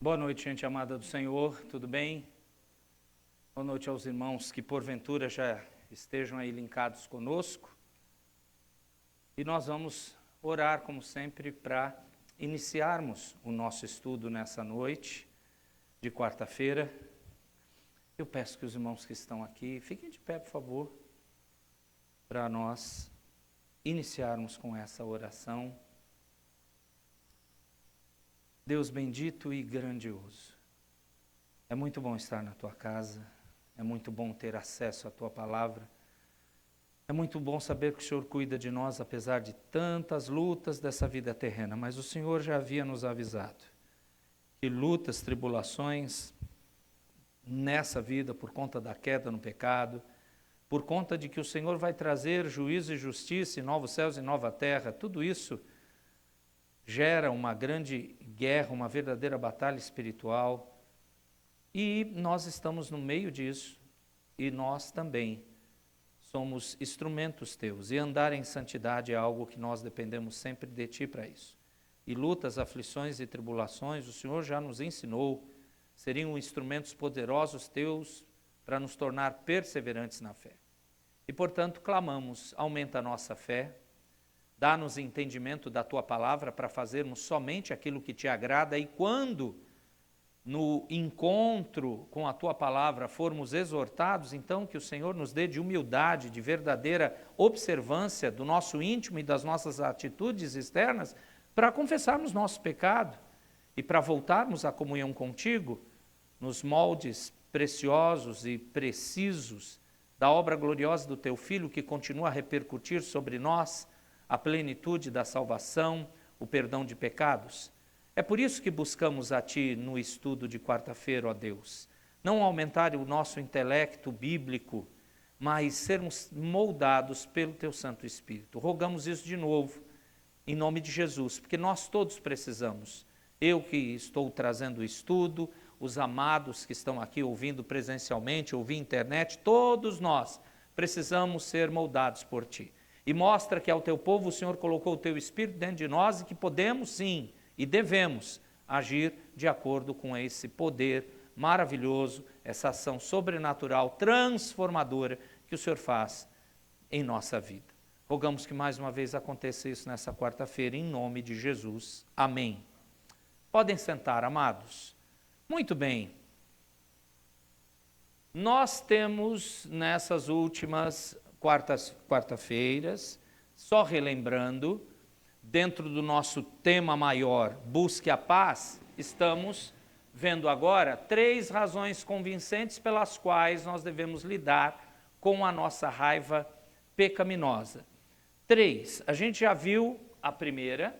Boa noite, gente amada do Senhor, tudo bem? Boa noite aos irmãos que porventura já estejam aí linkados conosco. E nós vamos orar, como sempre, para iniciarmos o nosso estudo nessa noite de quarta-feira. Eu peço que os irmãos que estão aqui fiquem de pé, por favor, para nós iniciarmos com essa oração. Deus bendito e grandioso, é muito bom estar na tua casa, é muito bom ter acesso à tua palavra, é muito bom saber que o Senhor cuida de nós apesar de tantas lutas dessa vida terrena, mas o Senhor já havia nos avisado que lutas, tribulações nessa vida por conta da queda no pecado, por conta de que o Senhor vai trazer juízo e justiça e novos céus e nova terra, tudo isso gera uma grande guerra, uma verdadeira batalha espiritual, e nós estamos no meio disso, e nós também somos instrumentos teus, e andar em santidade é algo que nós dependemos sempre de ti para isso. E lutas, aflições e tribulações, o Senhor já nos ensinou, seriam instrumentos poderosos teus para nos tornar perseverantes na fé. E portanto clamamos, aumenta a nossa fé, dá-nos entendimento da tua palavra para fazermos somente aquilo que te agrada, e quando no encontro com a tua palavra formos exortados, então que o Senhor nos dê de humildade, de verdadeira observância do nosso íntimo e das nossas atitudes externas, para confessarmos nosso pecado e para voltarmos à comunhão contigo, nos moldes preciosos e precisos da obra gloriosa do teu Filho, que continua a repercutir sobre nós a plenitude da salvação, o perdão de pecados. É por isso que buscamos a Ti no estudo de quarta-feira, ó Deus. Não aumentar o nosso intelecto bíblico, mas sermos moldados pelo Teu Santo Espírito. Rogamos isso de novo, em nome de Jesus, porque nós todos precisamos. Eu que estou trazendo o estudo, os amados que estão aqui ouvindo presencialmente, ouvindo internet, todos nós precisamos ser moldados por Ti. E mostra que ao teu povo o Senhor colocou o teu Espírito dentro de nós e que podemos sim e devemos agir de acordo com esse poder maravilhoso, essa ação sobrenatural, transformadora que o Senhor faz em nossa vida. Rogamos que mais uma vez aconteça isso nessa quarta-feira, em nome de Jesus. Amém. Podem sentar, amados. Muito bem. Nós temos nessas últimas quarta-feiras, só relembrando, dentro do nosso tema maior, busque a paz, estamos vendo agora 3 razões convincentes pelas quais nós devemos lidar com a nossa raiva pecaminosa. 3, a gente já viu a primeira,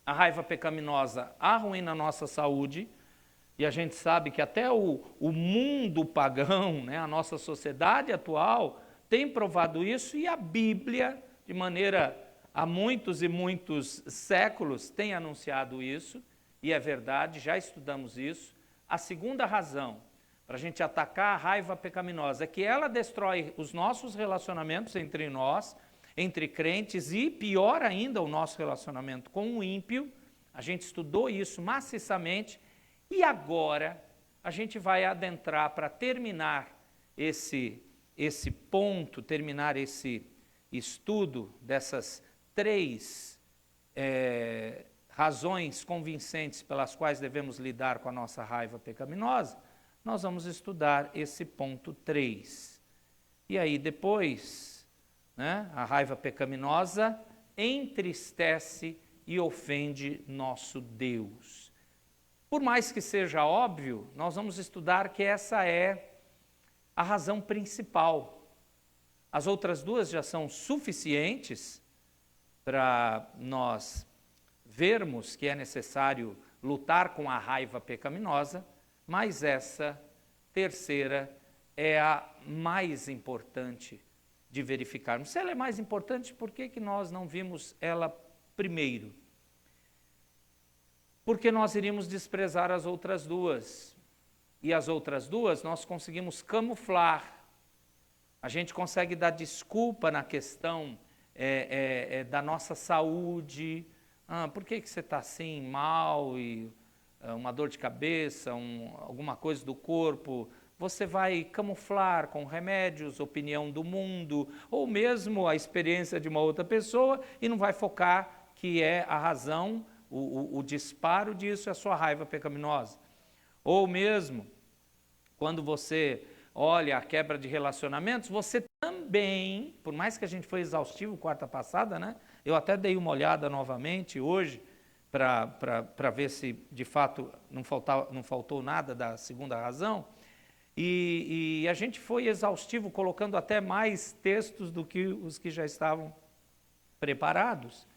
a raiva pecaminosa arruína a nossa saúde, e a gente sabe que até o mundo pagão, né, a nossa sociedade atual, tem provado isso, e a Bíblia, de maneira há muitos e muitos séculos, tem anunciado isso, e é verdade, já estudamos isso. A segunda razão para a gente atacar a raiva pecaminosa é que ela destrói os nossos relacionamentos entre nós, entre crentes, e pior ainda, o nosso relacionamento com o ímpio. A gente estudou isso maciçamente, e agora a gente vai adentrar para terminar esse ponto, terminar esse estudo dessas 3 razões convincentes pelas quais devemos lidar com a nossa raiva pecaminosa. Nós vamos estudar esse ponto 3. E aí depois, né, a raiva pecaminosa entristece e ofende nosso Deus. Por mais que seja óbvio, nós vamos estudar que essa é a razão principal. As outras 2 já são suficientes para nós vermos que é necessário lutar com a raiva pecaminosa, mas essa terceira é a mais importante de verificarmos. Se ela é mais importante, por que nós não vimos ela primeiro? Porque nós iríamos desprezar as outras 2. E as outras 2 nós conseguimos camuflar. A gente consegue dar desculpa na questão da nossa saúde. Por que você está assim, mal? uma dor de cabeça, alguma coisa do corpo, você vai camuflar com remédios, opinião do mundo, ou mesmo a experiência de uma outra pessoa, e não vai focar que é a razão, o disparo disso é a sua raiva pecaminosa. Ou mesmo, quando você olha a quebra de relacionamentos, você também, por mais que a gente foi exaustivo quarta passada, né? Eu até dei uma olhada novamente hoje, para ver se de fato não faltou nada da segunda razão, e a gente foi exaustivo, colocando até mais textos do que os que já estavam preparados,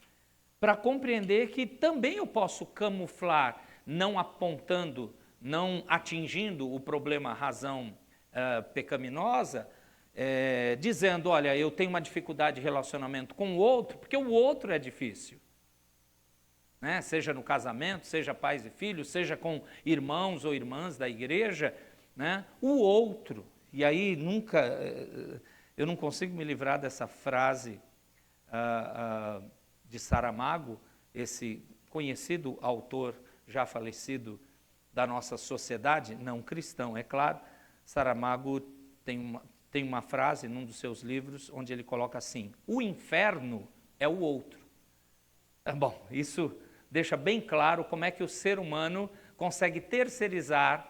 para compreender que também eu posso camuflar, não apontando, não atingindo o problema, a razão pecaminosa, dizendo, olha, eu tenho uma dificuldade de relacionamento com o outro, porque o outro é difícil. Né? Seja no casamento, seja pais e filhos, seja com irmãos ou irmãs da igreja, né? O outro. E aí eu não consigo me livrar dessa frase de Saramago, esse conhecido autor já falecido da nossa sociedade, não cristão, é claro. Saramago tem uma frase num dos seus livros onde ele coloca assim: o inferno é o outro. Bom, isso deixa bem claro como é que o ser humano consegue terceirizar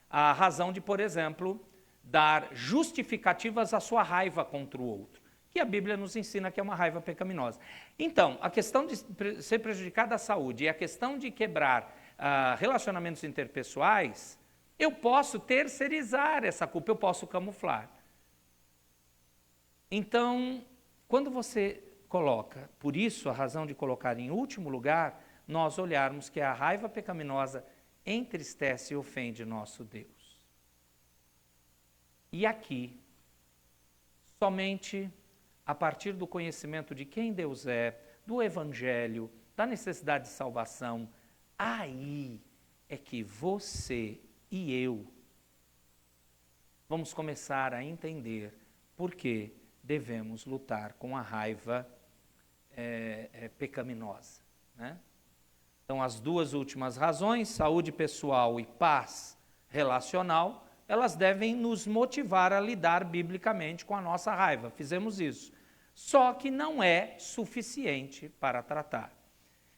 a razão de, por exemplo, dar justificativas à sua raiva contra o outro, que a Bíblia nos ensina que é uma raiva pecaminosa. Então, a questão de ser prejudicada à saúde e a questão de quebrar relacionamentos interpessoais, eu posso terceirizar essa culpa, eu posso camuflar. Então, quando você coloca, por isso a razão de colocar em último lugar, nós olharmos que a raiva pecaminosa entristece e ofende nosso Deus. E aqui, somente a partir do conhecimento de quem Deus é, do Evangelho, da necessidade de salvação, aí é que você e eu vamos começar a entender por que devemos lutar com a raiva pecaminosa, né? Então, as duas últimas razões, saúde pessoal e paz relacional, elas devem nos motivar a lidar biblicamente com a nossa raiva. Fizemos isso. Só que não é suficiente para tratar.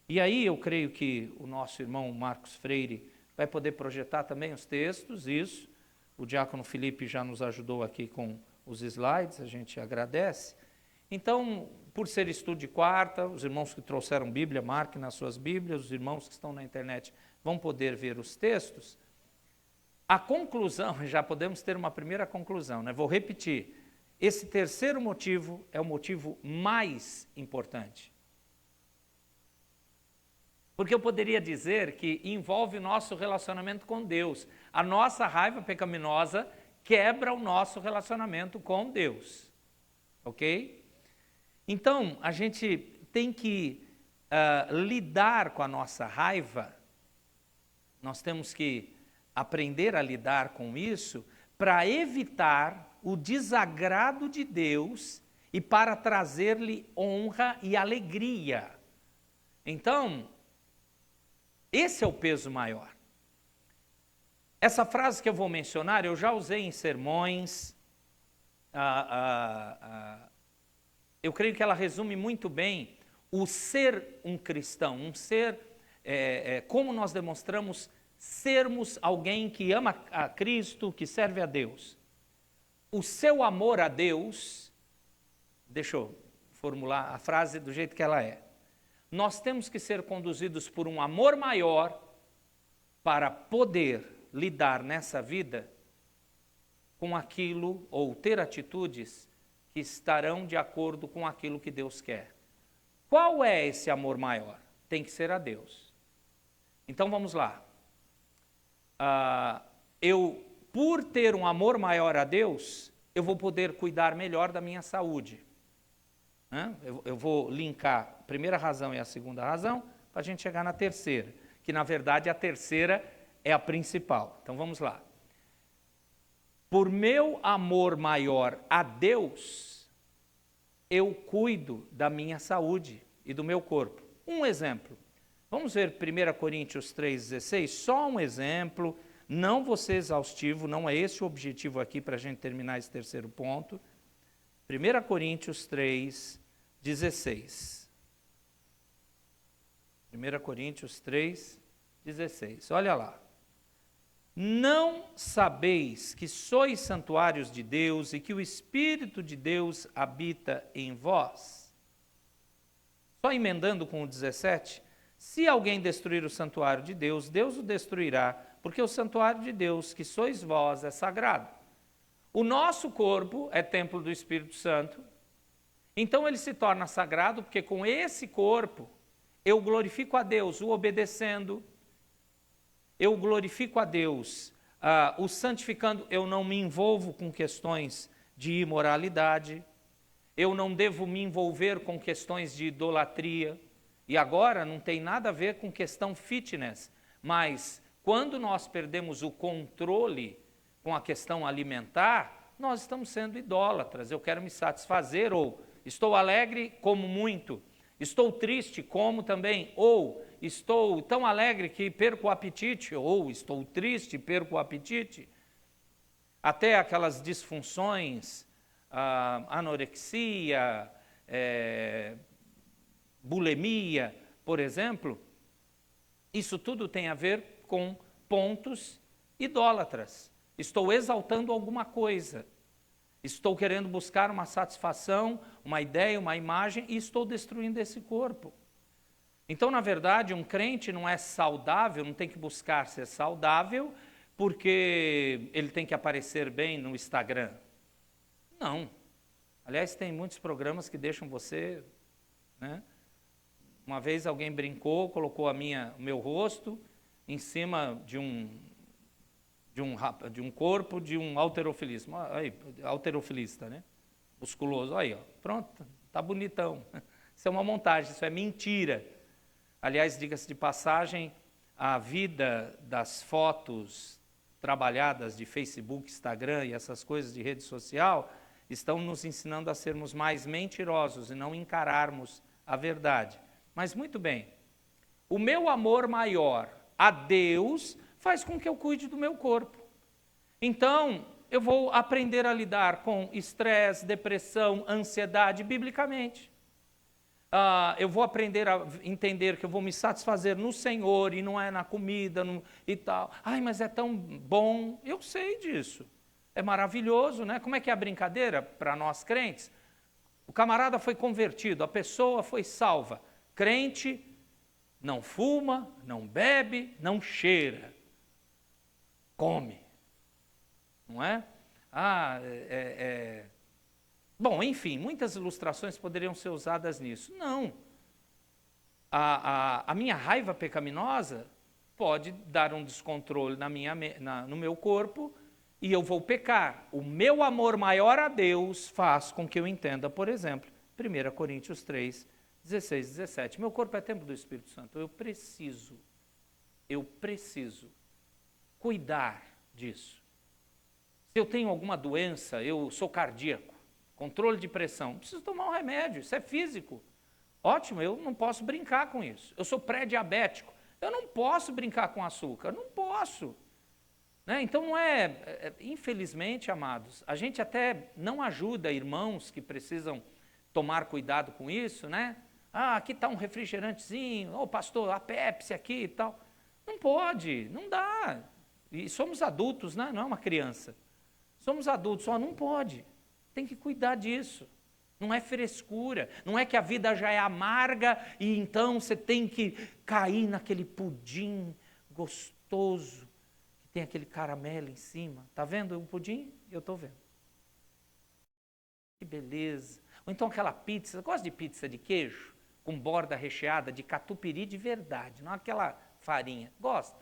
E aí eu creio que o nosso irmão Marcos Freire vai poder projetar também os textos, isso. O diácono Felipe já nos ajudou aqui com os slides, a gente agradece. Então, por ser estudo de quarta, os irmãos que trouxeram Bíblia, marquem nas suas Bíblias, os irmãos que estão na internet vão poder ver os textos. A conclusão, já podemos ter uma primeira conclusão, né? Vou repetir, esse terceiro motivo é o motivo mais importante. Porque eu poderia dizer que envolve o nosso relacionamento com Deus. A nossa raiva pecaminosa quebra o nosso relacionamento com Deus. Ok? Então, a gente tem que lidar com a nossa raiva, nós temos que aprender a lidar com isso para evitar o desagrado de Deus e para trazer-lhe honra e alegria. Então, esse é o peso maior. Essa frase que eu vou mencionar, eu já usei em sermões, eu creio que ela resume muito bem o ser um cristão, um ser, como nós demonstramos sermos alguém que ama a Cristo, que serve a Deus. O seu amor a Deus, deixa eu formular a frase do jeito que ela é. Nós temos que ser conduzidos por um amor maior para poder lidar nessa vida com aquilo ou ter atitudes que estarão de acordo com aquilo que Deus quer. Qual é esse amor maior? Tem que ser a Deus. Então vamos lá. Por ter um amor maior a Deus, eu vou poder cuidar melhor da minha saúde. Né? Eu vou linkar a primeira razão e a segunda razão para a gente chegar na terceira, que na verdade a terceira é a principal. Então vamos lá. Por meu amor maior a Deus, eu cuido da minha saúde e do meu corpo. Um exemplo, Vamos ver 1 Coríntios 3,16, só um exemplo, não vou ser exaustivo, não é esse o objetivo aqui para a gente terminar esse terceiro ponto. 1 Coríntios 3,16. 1 Coríntios 3,16, olha lá. Não sabeis que sois santuários de Deus e que o Espírito de Deus habita em vós? Só emendando com o 17, se alguém destruir o santuário de Deus, Deus o destruirá, porque o santuário de Deus, que sois vós, é sagrado. O nosso corpo é templo do Espírito Santo, então ele se torna sagrado, porque com esse corpo eu glorifico a Deus, o obedecendo, eu glorifico a Deus, o santificando, eu não me envolvo com questões de imoralidade, eu não devo me envolver com questões de idolatria, e agora não tem nada a ver com questão fitness, mas quando nós perdemos o controle com a questão alimentar, nós estamos sendo idólatras. Eu quero me satisfazer, ou estou alegre, como muito, estou triste, como também, ou estou tão alegre que perco o apetite, ou estou triste, perco o apetite. Até aquelas disfunções, anorexia, bulimia, por exemplo, isso tudo tem a ver com pontos idólatras. Estou exaltando alguma coisa, estou querendo buscar uma satisfação, uma ideia, uma imagem, e estou destruindo esse corpo. Então, na verdade, um crente não é saudável, não tem que buscar ser saudável, porque ele tem que aparecer bem no Instagram. Não. Aliás, tem muitos programas que deixam você, né? Uma vez alguém brincou, colocou o meu rosto em cima de um corpo de um halterofilista, né? Musculoso. Aí, ó, pronto, tá bonitão. Isso é uma montagem, isso é mentira. Aliás, diga-se de passagem, a vida das fotos trabalhadas de Facebook, Instagram e essas coisas de rede social estão nos ensinando a sermos mais mentirosos e não encararmos a verdade. Mas muito bem, o meu amor maior a Deus faz com que eu cuide do meu corpo. Então, eu vou aprender a lidar com estresse, depressão, ansiedade, biblicamente. Eu vou aprender a entender que eu vou me satisfazer no Senhor e não é na comida e tal. Ai, mas é tão bom. Eu sei disso. É maravilhoso, né? Como é que é a brincadeira para nós crentes? O camarada foi convertido, a pessoa foi salva. Crente não fuma, não bebe, não cheira. Come. Não é? Bom, enfim, muitas ilustrações poderiam ser usadas nisso. Não. A minha raiva pecaminosa pode dar um descontrole no meu corpo e eu vou pecar. O meu amor maior a Deus faz com que eu entenda, por exemplo, 1 Coríntios 3, 16, 17. Meu corpo é templo do Espírito Santo. Eu preciso cuidar disso. Se eu tenho alguma doença, eu sou cardíaco, controle de pressão, preciso tomar um remédio, isso é físico. Ótimo, eu não posso brincar com isso. Eu sou pré-diabético, eu não posso brincar com açúcar, não posso. Né? Então não infelizmente, amados, a gente até não ajuda irmãos que precisam tomar cuidado com isso, né? Aqui está um refrigerantezinho, pastor, a Pepsi aqui e tal. Não pode, não dá. E somos adultos, né? Não é uma criança. Somos adultos, só não pode. Tem que cuidar disso. Não é frescura, não é que a vida já é amarga e então você tem que cair naquele pudim gostoso, que tem aquele caramelo em cima. Está vendo o pudim? Eu estou vendo. Que beleza. Ou então aquela pizza, você gosta de pizza de queijo? Com borda recheada de catupiry de verdade, não aquela farinha. Gosta?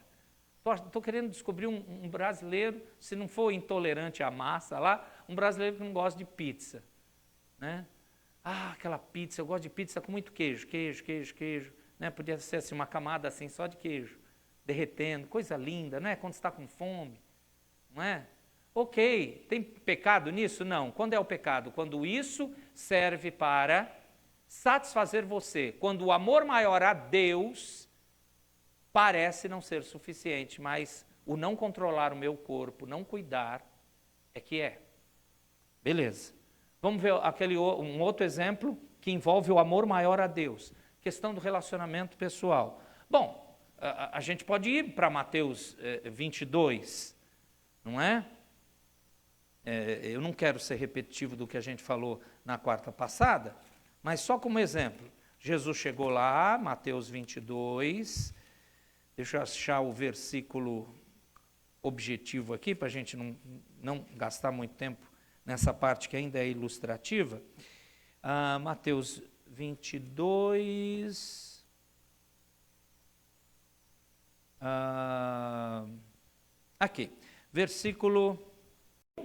Estou querendo descobrir um brasileiro, se não for intolerante à massa lá, um brasileiro que não gosta de pizza. Né? Aquela pizza, eu gosto de pizza com muito queijo. Né? Podia ser assim, uma camada assim só de queijo, derretendo, coisa linda, né? Quando você está com fome. Não é? Ok, tem pecado nisso? Não. Quando é o pecado? Quando isso serve para satisfazer você. Quando o amor maior a Deus parece não ser suficiente, mas o não controlar o meu corpo, não cuidar, é que é. Beleza. Vamos ver um outro exemplo que envolve o amor maior a Deus. Questão do relacionamento pessoal. Bom, a gente pode ir para Mateus 22, não é? Eu não quero ser repetitivo do que a gente falou na quarta passada, mas só como exemplo. Jesus chegou lá, Mateus 22, deixa eu achar o versículo objetivo aqui, para a gente não gastar muito tempo nessa parte que ainda é ilustrativa. Mateus 22... aqui, versículo...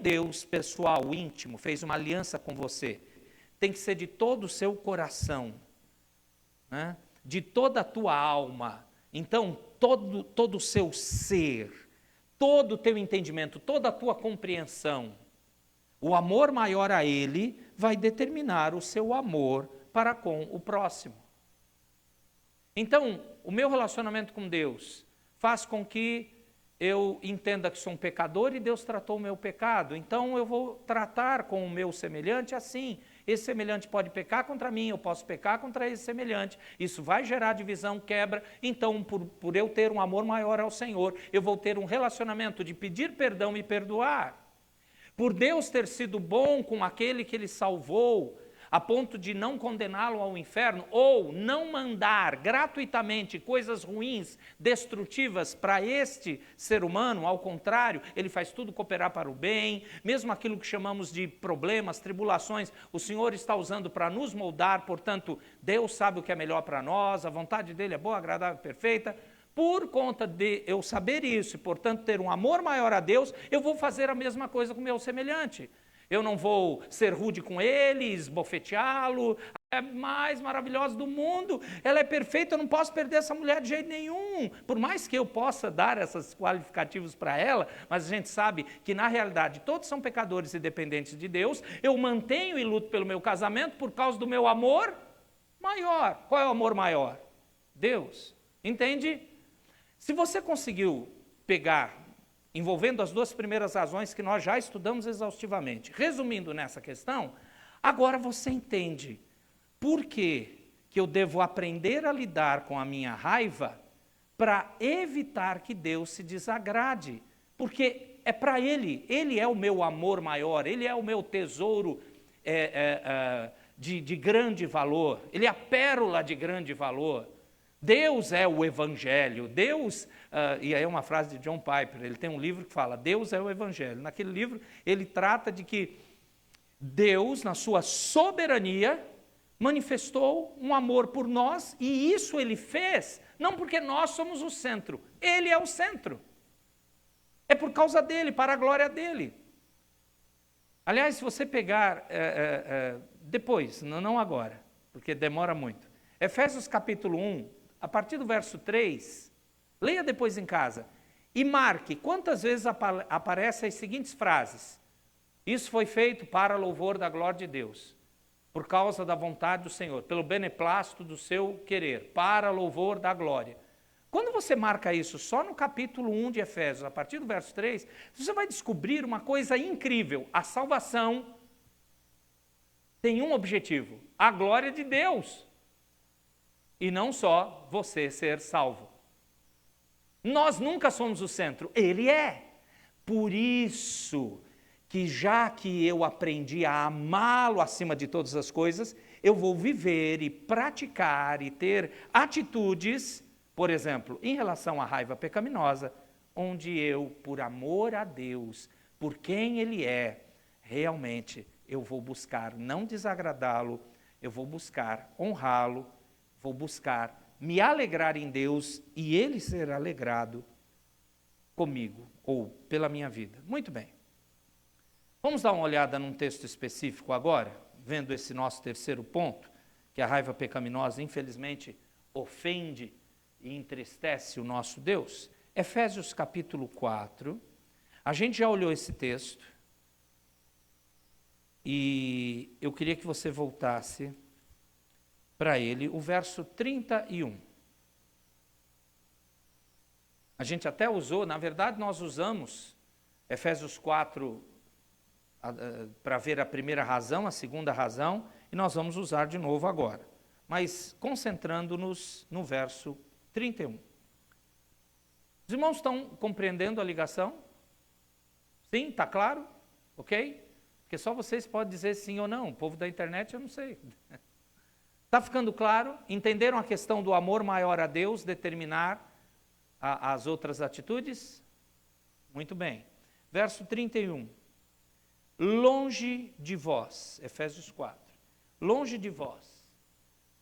Deus pessoal, íntimo, fez uma aliança com você. Tem que ser de todo o seu coração, né? De toda a tua alma. Então, todo o seu ser, todo o teu entendimento, toda a tua compreensão, o amor maior a Ele vai determinar o seu amor para com o próximo. Então, o meu relacionamento com Deus faz com que eu entenda que sou um pecador e Deus tratou o meu pecado. Então, eu vou tratar com o meu semelhante assim. Esse semelhante pode pecar contra mim, eu posso pecar contra esse semelhante. Isso vai gerar divisão, quebra. Então, por eu ter um amor maior ao Senhor, eu vou ter um relacionamento de pedir perdão e perdoar. Por Deus ter sido bom com aquele que Ele salvou, a ponto de não condená-lo ao inferno, ou não mandar gratuitamente coisas ruins, destrutivas para este ser humano, ao contrário, Ele faz tudo cooperar para o bem, mesmo aquilo que chamamos de problemas, tribulações, o Senhor está usando para nos moldar, portanto, Deus sabe o que é melhor para nós, a vontade dEle é boa, agradável e perfeita. Por conta de eu saber isso e, portanto, ter um amor maior a Deus, eu vou fazer a mesma coisa com o meu semelhante. Eu não vou ser rude com ele, esbofeteá-lo. É a mais maravilhosa do mundo. Ela é perfeita, eu não posso perder essa mulher de jeito nenhum. Por mais que eu possa dar esses qualificativos para ela, mas a gente sabe que, na realidade, todos são pecadores e dependentes de Deus. Eu mantenho e luto pelo meu casamento por causa do meu amor maior. Qual é o amor maior? Deus. Entende? Se você conseguiu pegar, envolvendo as duas primeiras razões que nós já estudamos exaustivamente, resumindo nessa questão, agora você entende por que eu devo aprender a lidar com a minha raiva para evitar que Deus se desagrade, porque é para Ele é o meu amor maior, Ele é o meu tesouro de grande valor, Ele é a pérola de grande valor. Deus é o Evangelho, Deus, e aí é uma frase de John Piper, ele tem um livro que fala, Deus é o Evangelho. Naquele livro ele trata de que Deus, na sua soberania, manifestou um amor por nós, e isso Ele fez, não porque nós somos o centro, Ele é o centro. É por causa dEle, para a glória dEle. Aliás, se você pegar depois, não agora, porque demora muito, Efésios capítulo 1, a partir do verso 3, leia depois em casa, e marque quantas vezes aparecem as seguintes frases. Isso foi feito para louvor da glória de Deus, por causa da vontade do Senhor, pelo beneplácito do seu querer, para louvor da glória. Quando você marca isso só no capítulo 1 de Efésios, a partir do verso 3, você vai descobrir uma coisa incrível. A salvação tem um objetivo, a glória de Deus. E não só você ser salvo. Nós nunca somos o centro, Ele é. Por isso que já que eu aprendi a amá-lo acima de todas as coisas, eu vou viver e praticar e ter atitudes, por exemplo, em relação à raiva pecaminosa, onde eu, por amor a Deus, por quem Ele é, realmente eu vou buscar não desagradá-lo, eu vou buscar honrá-lo, vou buscar me alegrar em Deus e Ele ser alegrado comigo ou pela minha vida. Muito bem. Vamos dar uma olhada num texto específico agora, vendo esse nosso terceiro ponto, que a raiva pecaminosa, infelizmente, ofende e entristece o nosso Deus. Efésios capítulo 4. A gente já olhou esse texto e eu queria que você voltasse para ele, o verso 31. A gente até usou, na verdade nós usamos Efésios 4 para ver a primeira razão, a segunda razão, e nós vamos usar de novo agora. Mas concentrando-nos no verso 31. Os irmãos estão compreendendo a ligação? Sim, está claro? Ok? Porque só vocês podem dizer sim ou não. O povo da internet eu não sei. Está ficando claro? Entenderam a questão do amor maior a Deus determinar as outras atitudes? Muito bem. Verso 31. Longe de vós, Efésios 4. Longe de vós,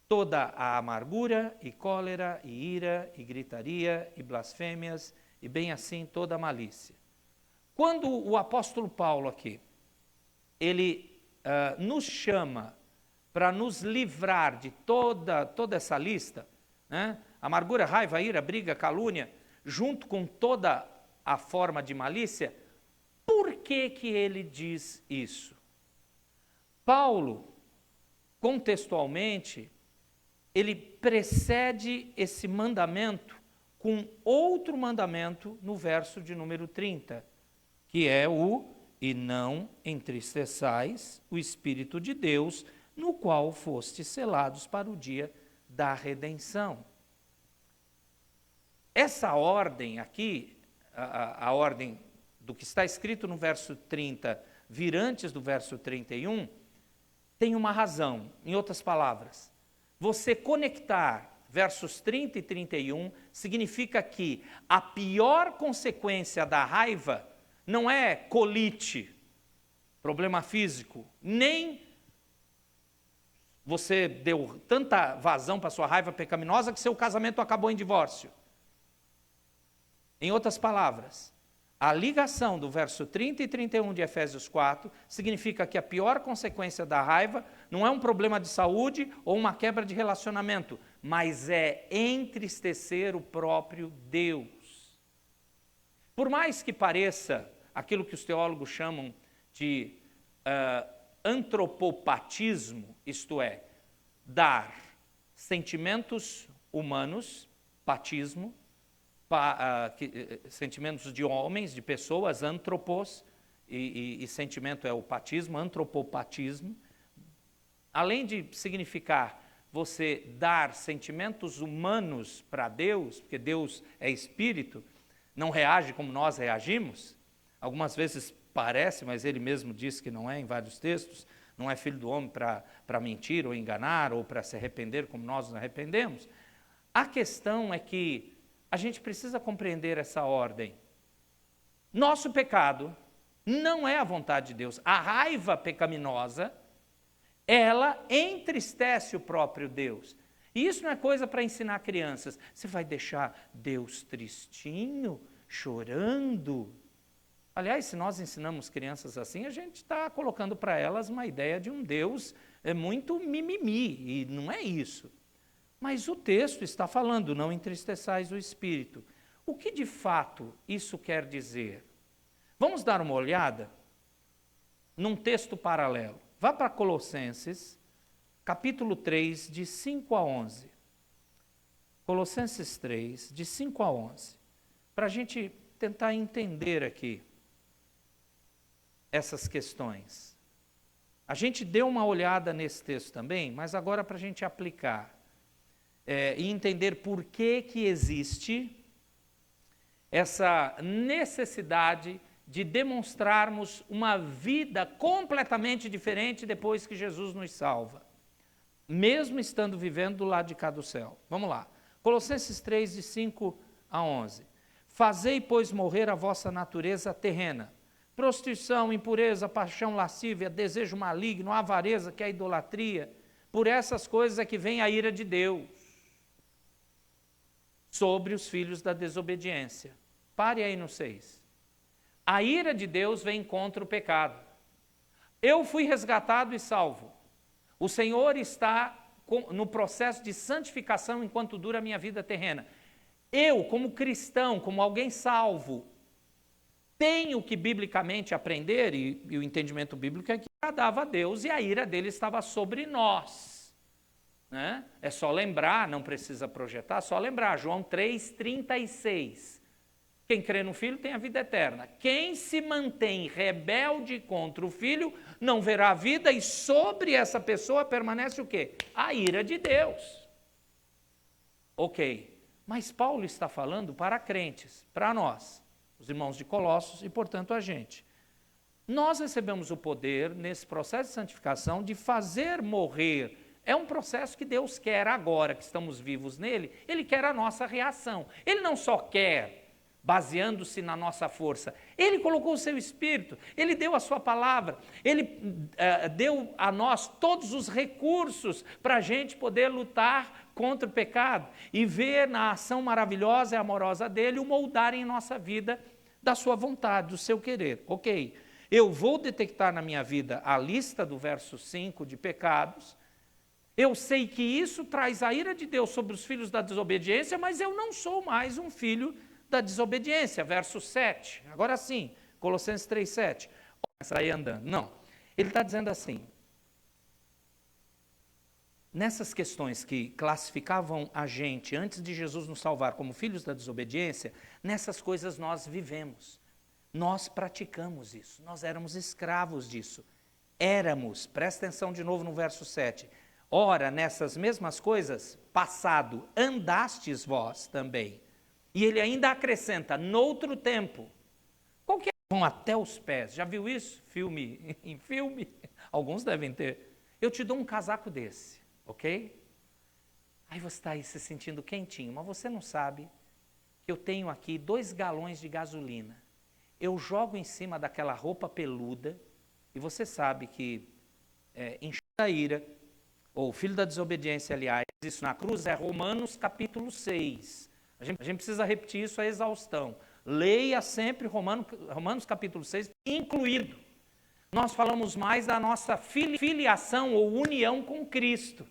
toda a amargura e cólera e ira e gritaria e blasfêmias e bem assim toda a malícia. Quando o apóstolo Paulo aqui, ele nos chama para nos livrar de toda essa lista, né? Amargura, raiva, ira, briga, calúnia, junto com toda a forma de malícia, por que ele diz isso? Paulo, contextualmente, ele precede esse mandamento com outro mandamento no verso de número 30, que é o "e não entristeçais o Espírito de Deus, no qual fostes selados para o dia da redenção". Essa ordem aqui, a ordem do que está escrito no verso 30, vir antes do verso 31, tem uma razão. Em outras palavras, você conectar versos 30 e 31 significa que a pior consequência da raiva não é colite, problema físico, nem você deu tanta vazão para sua raiva pecaminosa que seu casamento acabou em divórcio. Em outras palavras, a ligação do verso 30 e 31 de Efésios 4 significa que a pior consequência da raiva não é um problema de saúde ou uma quebra de relacionamento, mas é entristecer o próprio Deus. Por mais que pareça aquilo que os teólogos chamam de antropopatismo, isto é, dar sentimentos humanos, patismo, sentimentos de homens, de pessoas, antropos, e sentimento é o patismo, antropopatismo. Além de significar você dar sentimentos humanos para Deus, porque Deus é espírito, não reage como nós reagimos, algumas vezes parece, mas ele mesmo diz que não é em vários textos, não é filho do homem para mentir ou enganar ou para se arrepender como nós nos arrependemos. A questão é que a gente precisa compreender essa ordem. Nosso pecado não é a vontade de Deus. A raiva pecaminosa, ela entristece o próprio Deus. E isso não é coisa para ensinar crianças. Você vai deixar Deus tristinho, chorando? Aliás, se nós ensinamos crianças assim, a gente está colocando para elas uma ideia de um Deus muito mimimi, e não é isso. Mas o texto está falando, não entristeçais o Espírito. O que de fato isso quer dizer? Vamos dar uma olhada num texto paralelo. Vá para Colossenses, capítulo 3, de 5 a 11. Colossenses 3, de 5 a 11. Para a gente tentar entender aqui essas questões. A gente deu uma olhada nesse texto também, mas agora para a gente aplicar. E entender por que existe essa necessidade de demonstrarmos uma vida completamente diferente depois que Jesus nos salva, mesmo estando vivendo do lado de cá do céu. Vamos lá. Colossenses 3, de 5 a 11. Fazei, pois, morrer a vossa natureza terrena, prostituição, impureza, paixão lascívia, desejo maligno, avareza, que é a idolatria. Por essas coisas é que vem a ira de Deus sobre os filhos da desobediência. Pare aí no 6. A ira de Deus vem contra o pecado. Eu fui resgatado e salvo. O Senhor está no processo de santificação enquanto dura a minha vida terrena. Eu, como cristão, como alguém salvo, tenho que biblicamente aprender, e o entendimento bíblico é que agradava a Deus e a ira dele estava sobre nós. É só lembrar, não precisa projetar, só lembrar, João 3,36. Quem crê no Filho tem a vida eterna. Quem se mantém rebelde contra o Filho não verá a vida, e sobre essa pessoa permanece o quê? A ira de Deus. Ok, mas Paulo está falando para crentes, para nós, os irmãos de Colossos e, portanto, a gente. Nós recebemos o poder, nesse processo de santificação, de fazer morrer. É um processo que Deus quer agora, que estamos vivos nele, Ele quer a nossa reação. Ele não só quer baseando-se na nossa força. Ele colocou o seu Espírito, Ele deu a sua palavra, Ele deu a nós todos os recursos para a gente poder lutar contra o pecado e ver na ação maravilhosa e amorosa dEle o moldar em nossa vida da sua vontade, do seu querer. Ok, eu vou detectar na minha vida a lista do verso 5 de pecados, eu sei que isso traz a ira de Deus sobre os filhos da desobediência, mas eu não sou mais um filho da desobediência, verso 7. Agora sim, Colossenses 3,7. Sair andando. Não. Ele está dizendo assim: nessas questões que classificavam a gente, antes de Jesus nos salvar, como filhos da desobediência, nessas coisas nós vivemos. Nós praticamos isso. Nós éramos escravos disso. Éramos, presta atenção de novo no verso 7. Ora, nessas mesmas coisas, passado, andastes vós também. E ele ainda acrescenta, noutro tempo. Qualquer vão até os pés. Já viu isso? Filme em filme? Alguns devem ter. Eu te dou um casaco desse, ok? Aí você está aí se sentindo quentinho, mas você não sabe que eu tenho aqui 2 galões de gasolina. Eu jogo em cima daquela roupa peluda, e você sabe que encher a ira, ou filho da desobediência, aliás, isso na cruz é Romanos capítulo 6. A gente precisa repetir isso à exaustão. Leia sempre Romanos capítulo 6, incluído. Nós falamos mais da nossa filiação ou união com Cristo.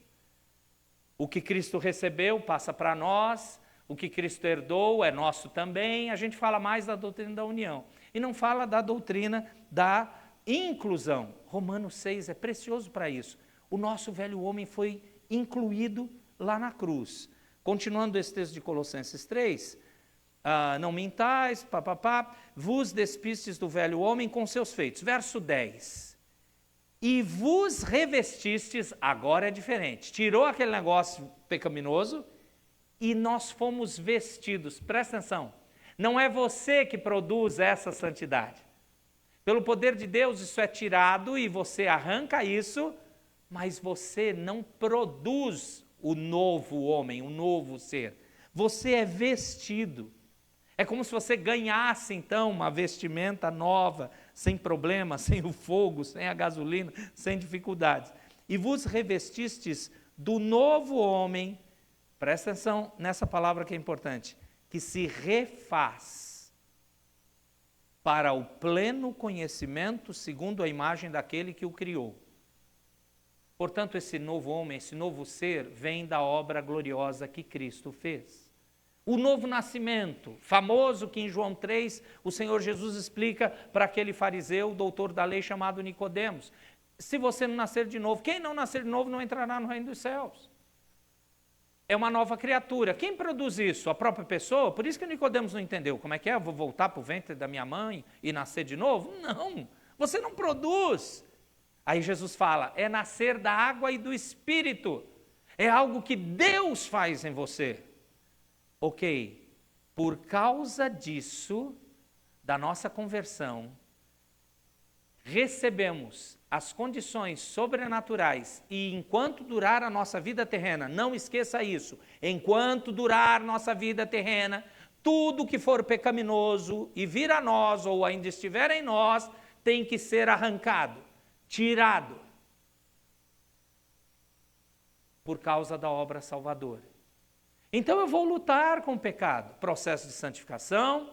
O que Cristo recebeu passa para nós, o que Cristo herdou é nosso também. A gente fala mais da doutrina da união. E não fala da doutrina da inclusão. Romanos 6 é precioso para isso. O nosso velho homem foi incluído lá na cruz. Continuando esse texto de Colossenses 3, não mintais, vos despistes do velho homem com seus feitos. Verso 10. E vos revestistes, agora é diferente. Tirou aquele negócio pecaminoso e nós fomos vestidos. Presta atenção, não é você que produz essa santidade. Pelo poder de Deus isso é tirado e você arranca isso, mas você não produz o novo homem, o novo ser. Você é vestido. É como se você ganhasse, então, uma vestimenta nova, sem problema, sem o fogo, sem a gasolina, sem dificuldades. E vos revestistes do novo homem, presta atenção nessa palavra que é importante, que se refaz para o pleno conhecimento segundo a imagem daquele que o criou. Portanto, esse novo homem, esse novo ser, vem da obra gloriosa que Cristo fez. O novo nascimento, famoso que em João 3, o Senhor Jesus explica para aquele fariseu, doutor da lei chamado Nicodemos. Se você não nascer de novo, quem não nascer de novo não entrará no reino dos céus. É uma nova criatura. Quem produz isso? A própria pessoa? Por isso que Nicodemos não entendeu. Como é que é? Eu vou voltar para o ventre da minha mãe e nascer de novo? Não, você não produz. Aí Jesus fala, é nascer da água e do Espírito. É algo que Deus faz em você. Ok, por causa disso, da nossa conversão, recebemos as condições sobrenaturais e enquanto durar a nossa vida terrena, não esqueça isso, enquanto durar nossa vida terrena, tudo que for pecaminoso e vir a nós ou ainda estiver em nós, tem que ser arrancado. Tirado, por causa da obra salvadora. Então eu vou lutar com o pecado, processo de santificação,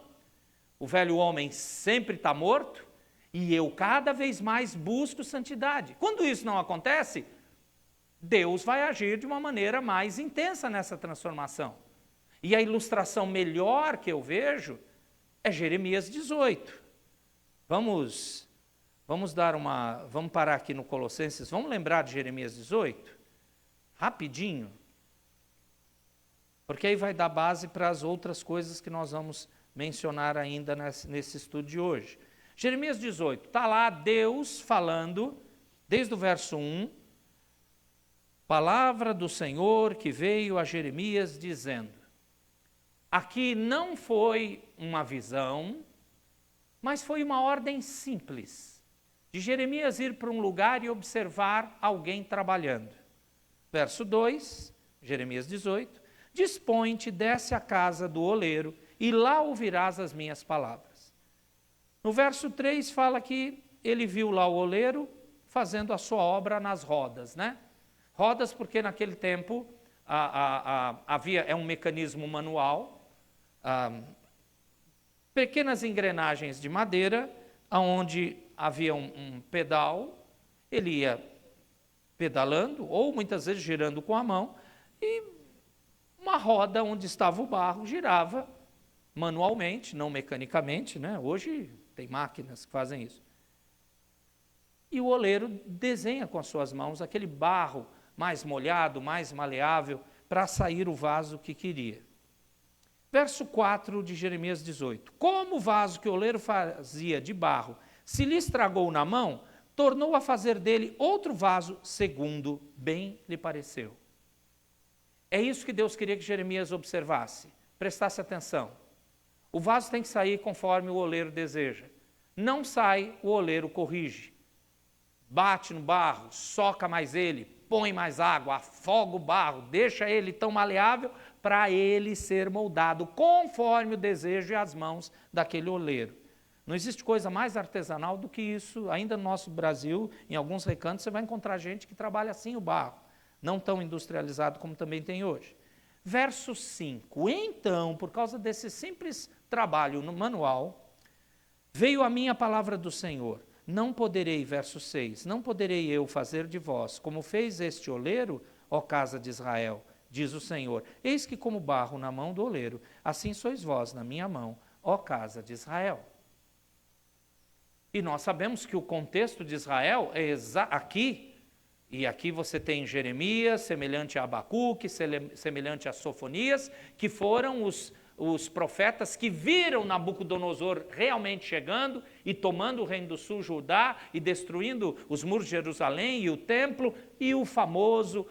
o velho homem sempre está morto, e eu cada vez mais busco santidade. Quando isso não acontece, Deus vai agir de uma maneira mais intensa nessa transformação. E a ilustração melhor que eu vejo é Jeremias 18. Vamos parar aqui no Colossenses, vamos lembrar de Jeremias 18? Rapidinho. Porque aí vai dar base para as outras coisas que nós vamos mencionar ainda nesse estudo de hoje. Jeremias 18, está lá Deus falando, desde o verso 1, palavra do Senhor que veio a Jeremias dizendo, aqui não foi uma visão, mas foi uma ordem simples, de Jeremias ir para um lugar e observar alguém trabalhando. Verso 2, Jeremias 18, dispõe-te, desce à casa do oleiro, e lá ouvirás as minhas palavras. No verso 3 fala que ele viu lá o oleiro fazendo a sua obra nas rodas, né? Rodas porque naquele tempo é um mecanismo manual, pequenas engrenagens de madeira, onde havia um pedal, ele ia pedalando, ou muitas vezes girando com a mão, e uma roda onde estava o barro girava manualmente, não mecanicamente, né? Hoje tem máquinas que fazem isso. E o oleiro desenha com as suas mãos aquele barro mais molhado, mais maleável, para sair o vaso que queria. Verso 4 de Jeremias 18. Como o vaso que o oleiro fazia de barro se lhe estragou na mão, tornou a fazer dele outro vaso, segundo bem lhe pareceu. É isso que Deus queria que Jeremias observasse, prestasse atenção. O vaso tem que sair conforme o oleiro deseja. Não sai, o oleiro corrige. Bate no barro, soca mais ele, põe mais água, afoga o barro, deixa ele tão maleável para ele ser moldado conforme o desejo e as mãos daquele oleiro. Não existe coisa mais artesanal do que isso. Ainda no nosso Brasil, em alguns recantos, você vai encontrar gente que trabalha assim o barro, não tão industrializado como também tem hoje. Verso 5. Então, por causa desse simples trabalho no manual, veio a minha palavra do Senhor. Não poderei, verso 6, não poderei eu fazer de vós, como fez este oleiro, ó casa de Israel, diz o Senhor. Eis que como barro na mão do oleiro, assim sois vós na minha mão, ó casa de Israel. E nós sabemos que o contexto de Israel é aqui, e aqui você tem Jeremias, semelhante a Abacuque, semelhante a Sofonias, que foram os profetas que viram Nabucodonosor realmente chegando e tomando o reino do sul, Judá, e destruindo os muros de Jerusalém e o templo, e o famoso,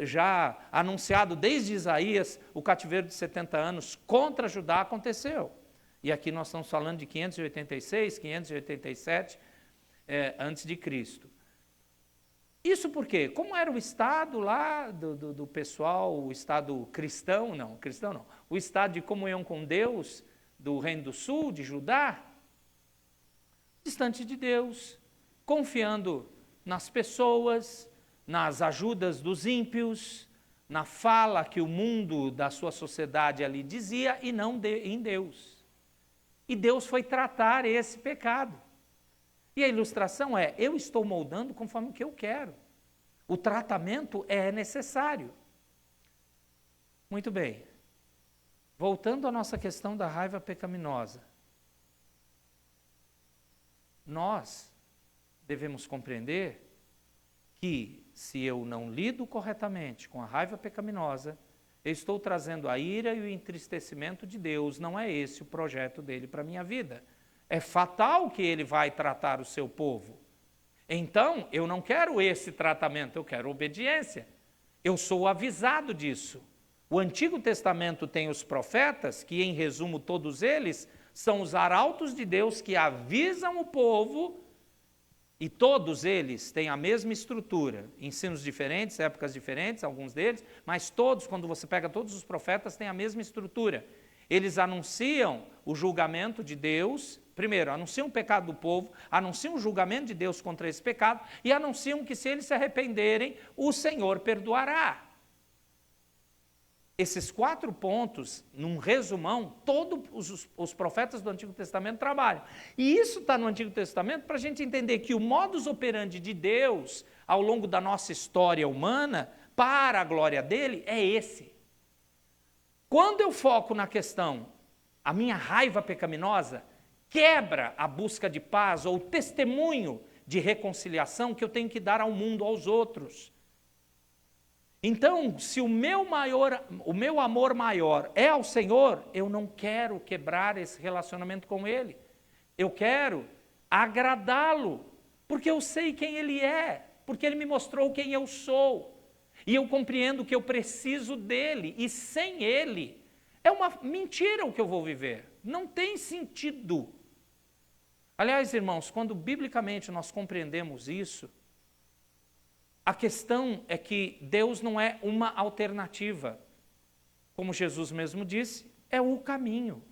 já anunciado desde Isaías, o cativeiro de 70 anos contra Judá aconteceu. E aqui nós estamos falando de 586, 587 antes de Cristo. Isso por quê? Como era o estado lá do pessoal, o estado cristão não, o estado de comunhão com Deus, do Reino do Sul, de Judá, distante de Deus, confiando nas pessoas, nas ajudas dos ímpios, na fala que o mundo da sua sociedade ali dizia e não em Deus. E Deus foi tratar esse pecado. E a ilustração é, eu estou moldando conforme o que eu quero. O tratamento é necessário. Muito bem. Voltando à nossa questão da raiva pecaminosa. Nós devemos compreender que se eu não lido corretamente com a raiva pecaminosa, eu estou trazendo a ira e o entristecimento de Deus. Não é esse o projeto dele para a minha vida. É fatal que ele vai tratar o seu povo. Então, eu não quero esse tratamento, eu quero obediência. Eu sou avisado disso. O Antigo Testamento tem os profetas, que em resumo todos eles, são os arautos de Deus que avisam o povo, e todos eles têm a mesma estrutura, ensinos diferentes, épocas diferentes, alguns deles, mas todos, quando você pega todos os profetas, têm a mesma estrutura. Eles anunciam o julgamento de Deus, primeiro, anunciam o pecado do povo, anunciam o julgamento de Deus contra esse pecado e anunciam que se eles se arrependerem, o Senhor perdoará. Esses 4 pontos, num resumão, todos os profetas do Antigo Testamento trabalham. E isso está no Antigo Testamento para a gente entender que o modus operandi de Deus, ao longo da nossa história humana, para a glória dele, é esse. Quando eu foco na questão, a minha raiva pecaminosa quebra a busca de paz ou o testemunho de reconciliação que eu tenho que dar ao mundo, aos outros. Então, se o meu amor maior é ao Senhor, eu não quero quebrar esse relacionamento com Ele. Eu quero agradá-lo, porque eu sei quem Ele é, porque Ele me mostrou quem eu sou. E eu compreendo que eu preciso dEle, e sem Ele, é uma mentira o que eu vou viver. Não tem sentido. Aliás, irmãos, quando biblicamente nós compreendemos isso, a questão é que Deus não é uma alternativa. Como Jesus mesmo disse, é o caminho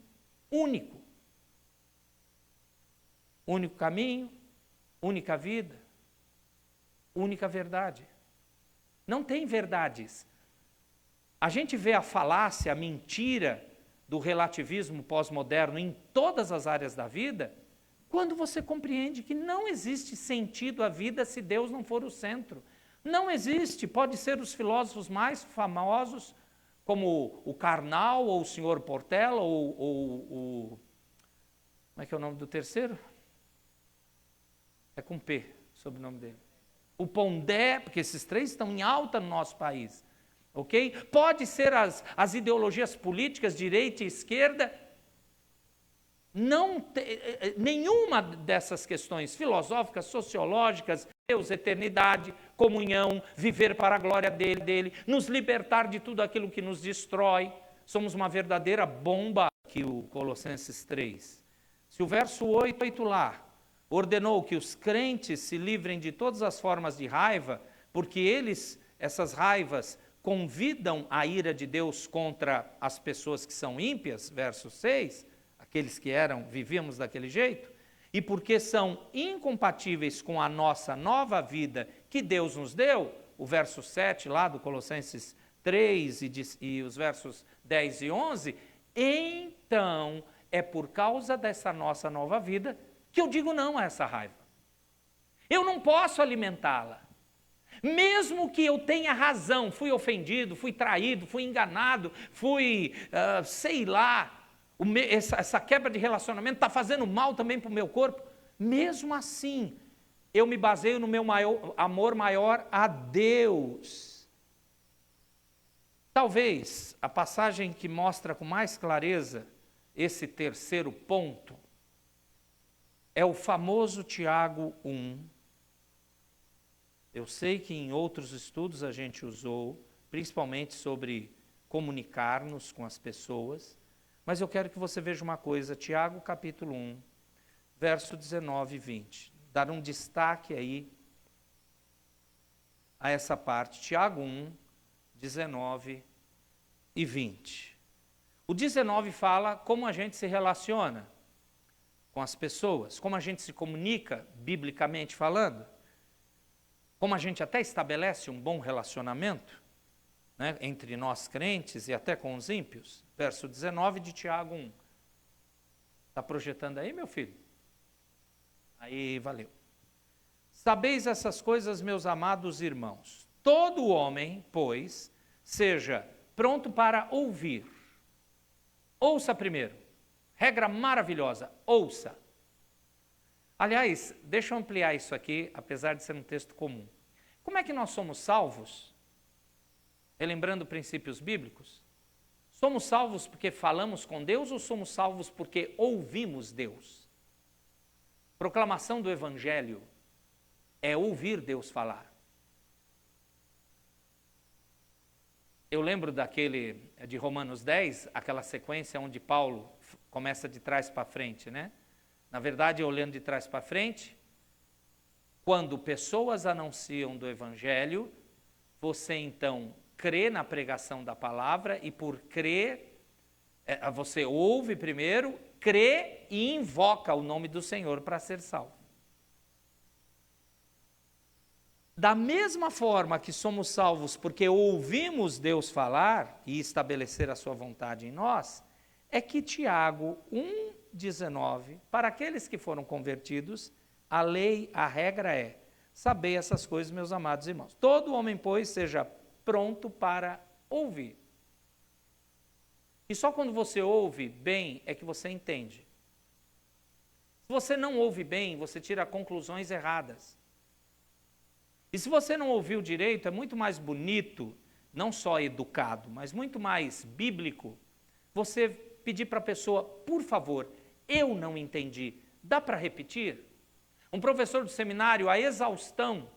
único. Único caminho, única vida, única verdade. Não tem verdades. A gente vê a falácia, a mentira do relativismo pós-moderno em todas as áreas da vida, quando você compreende que não existe sentido à vida se Deus não for o centro. Não existe. Pode ser os filósofos mais famosos, como o Karnal, ou o Sr. Portela, ou o... Como é que é o nome do terceiro? É com P, o sobrenome dele. O Pondé, porque esses três estão em alta no nosso país. Ok? Pode ser as ideologias políticas, direita e esquerda. Nenhuma dessas questões filosóficas, sociológicas, Deus, eternidade, comunhão, viver para a glória dele, nos libertar de tudo aquilo que nos destrói. Somos uma verdadeira bomba, aqui o Colossenses 3. Se o verso 8 lá ordenou que os crentes se livrem de todas as formas de raiva, porque essas raivas convidam a ira de Deus contra as pessoas que são ímpias, verso 6, aqueles que vivíamos daquele jeito, e porque são incompatíveis com a nossa nova vida que Deus nos deu, o verso 7 lá do Colossenses 3 e os versos 10 e 11, então é por causa dessa nossa nova vida que eu digo não a essa raiva. Eu não posso alimentá-la. Mesmo que eu tenha razão, fui ofendido, fui traído, fui enganado, sei lá, essa quebra de relacionamento está fazendo mal também para o meu corpo. Mesmo assim, eu me baseio no meu amor maior a Deus. Talvez a passagem que mostra com mais clareza esse terceiro ponto é o famoso Tiago 1. Eu sei que em outros estudos a gente usou, principalmente sobre comunicar-nos com as pessoas, mas eu quero que você veja uma coisa, Tiago capítulo 1, verso 19 e 20. Dar um destaque aí a essa parte. Tiago 1, 19 e 20. O 19 fala como a gente se relaciona com as pessoas, como a gente se comunica, biblicamente falando, como a gente até estabelece um bom relacionamento, né, entre nós crentes e até com os ímpios. Verso 19 de Tiago 1. Está projetando aí, meu filho? Aí, valeu. Sabeis essas coisas, meus amados irmãos. Todo homem, pois, seja pronto para ouvir. Ouça primeiro. Regra maravilhosa, ouça. Aliás, deixa eu ampliar isso aqui, apesar de ser um texto comum. Como é que nós somos salvos? Relembrando princípios bíblicos, somos salvos porque falamos com Deus ou somos salvos porque ouvimos Deus? Proclamação do Evangelho é ouvir Deus falar. Eu lembro de Romanos 10, aquela sequência onde Paulo começa de trás para frente, né? Na verdade, olhando de trás para frente, quando pessoas anunciam do Evangelho, você então crê na pregação da palavra e por crer, você ouve primeiro, crê e invoca o nome do Senhor para ser salvo. Da mesma forma que somos salvos porque ouvimos Deus falar e estabelecer a sua vontade em nós, é que Tiago 1,19, para aqueles que foram convertidos, a regra é, sabei essas coisas, meus amados irmãos. Todo homem, pois, seja pronto para ouvir. E só quando você ouve bem é que você entende. Se você não ouve bem, você tira conclusões erradas. E se você não ouviu direito, é muito mais bonito não só educado, mas muito mais bíblico, você pedir para a pessoa, por favor, eu não entendi, dá para repetir? Um professor do seminário, a exaustão,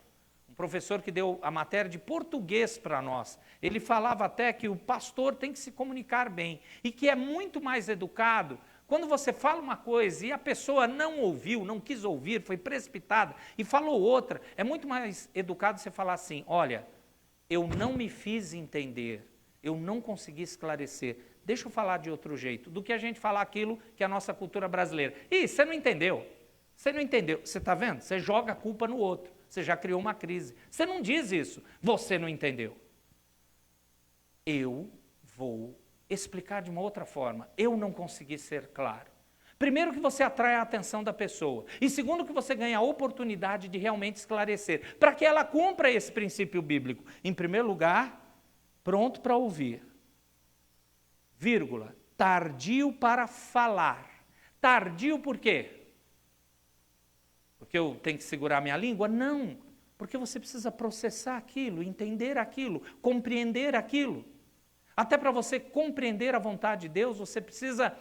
um professor que deu a matéria de português para nós, ele falava até que o pastor tem que se comunicar bem e que é muito mais educado quando você fala uma coisa e a pessoa não ouviu, não quis ouvir, foi precipitada e falou outra, é muito mais educado você falar assim, olha, eu não me fiz entender, eu não consegui esclarecer, deixa eu falar de outro jeito, do que a gente falar aquilo que é a nossa cultura brasileira. Ih, você não entendeu, você está vendo? Você joga a culpa no outro, você já criou uma crise. Você não diz isso, você não entendeu. Eu vou explicar de uma outra forma, eu não consegui ser claro. Primeiro que você atrai a atenção da pessoa, e segundo que você ganha a oportunidade de realmente esclarecer, para que ela cumpra esse princípio bíblico. Em primeiro lugar, pronto para ouvir, vírgula, tardio para falar. Tardio por quê? Porque eu tenho que segurar minha língua? Não, porque você precisa processar aquilo, entender aquilo, compreender aquilo. Até para você compreender a vontade de Deus, você precisa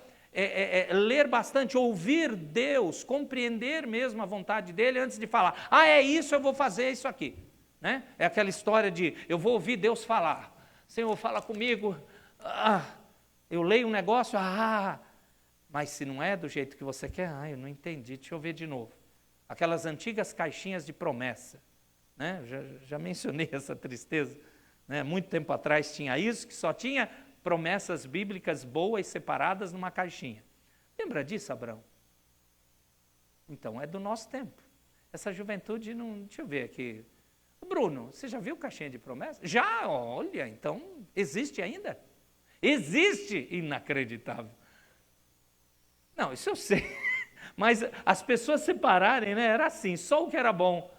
ler bastante, ouvir Deus, compreender mesmo a vontade dele antes de falar, é isso, eu vou fazer isso aqui. Né? É aquela história de, eu vou ouvir Deus falar. Senhor, fala comigo, eu leio um negócio, mas se não é do jeito que você quer, eu não entendi, deixa eu ver de novo. Aquelas antigas caixinhas de promessa, né? Já mencionei essa tristeza, né? Muito tempo atrás tinha isso, que só tinha promessas bíblicas boas separadas numa caixinha. Lembra disso, Abraão? Então, é do nosso tempo. Essa juventude, não, deixa eu ver aqui. Bruno, você já viu caixinha de promessa? Já, olha, então, existe ainda? Existe, inacreditável. Não, isso eu sei. Mas as pessoas separarem, né? Era assim, só o que era bom.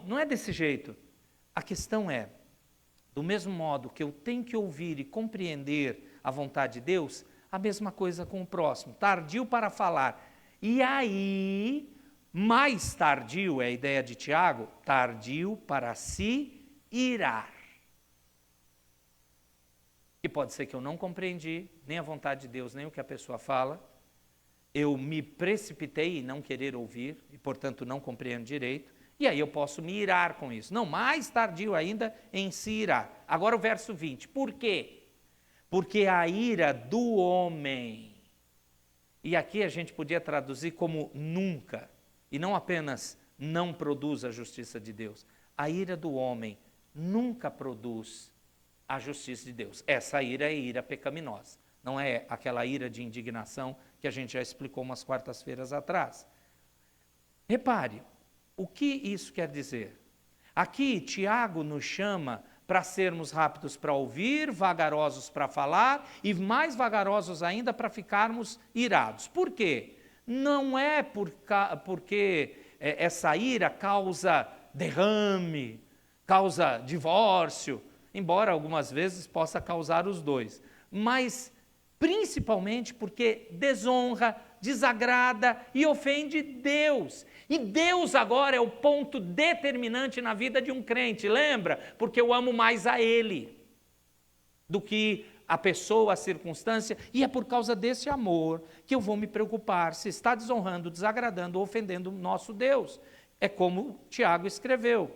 Não é desse jeito. A questão é, do mesmo modo que eu tenho que ouvir e compreender a vontade de Deus, a mesma coisa com o próximo, tardio para falar. E aí, mais tardio, é a ideia de Tiago, tardio para se irar. E pode ser que eu não compreendi nem a vontade de Deus, nem o que a pessoa fala, eu me precipitei em não querer ouvir, e portanto não compreendo direito, e aí eu posso me irar com isso. Não, mais tardio ainda em se irar. Agora o verso 20, por quê? Porque a ira do homem, e aqui a gente podia traduzir como nunca, e não apenas não produz a justiça de Deus, a ira do homem nunca produz a justiça de Deus. Essa ira é ira pecaminosa, não é aquela ira de indignação que a gente já explicou umas quartas-feiras atrás. Repare, o que isso quer dizer? Aqui Tiago nos chama para sermos rápidos para ouvir, vagarosos para falar e mais vagarosos ainda para ficarmos irados. Por quê? Não é porque essa ira causa derrame, causa divórcio, embora algumas vezes possa causar os dois, mas principalmente porque desonra, desagrada e ofende Deus. E Deus agora é o ponto determinante na vida de um crente, lembra? Porque eu amo mais a Ele do que a pessoa, a circunstância, e é por causa desse amor que eu vou me preocupar se está desonrando, desagradando ou ofendendo o nosso Deus. É como Tiago escreveu.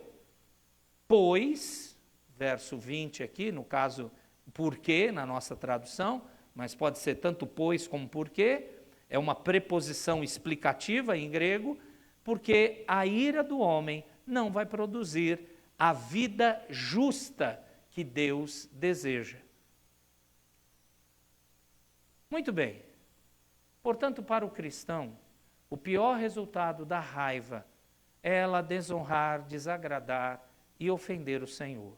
Pois, verso 20 aqui, no caso, porque, na nossa tradução, mas pode ser tanto pois como porque, é uma preposição explicativa em grego, porque a ira do homem não vai produzir a vida justa que Deus deseja. Muito bem. Portanto, para o cristão, o pior resultado da raiva é ela desonrar, desagradar e ofender o Senhor.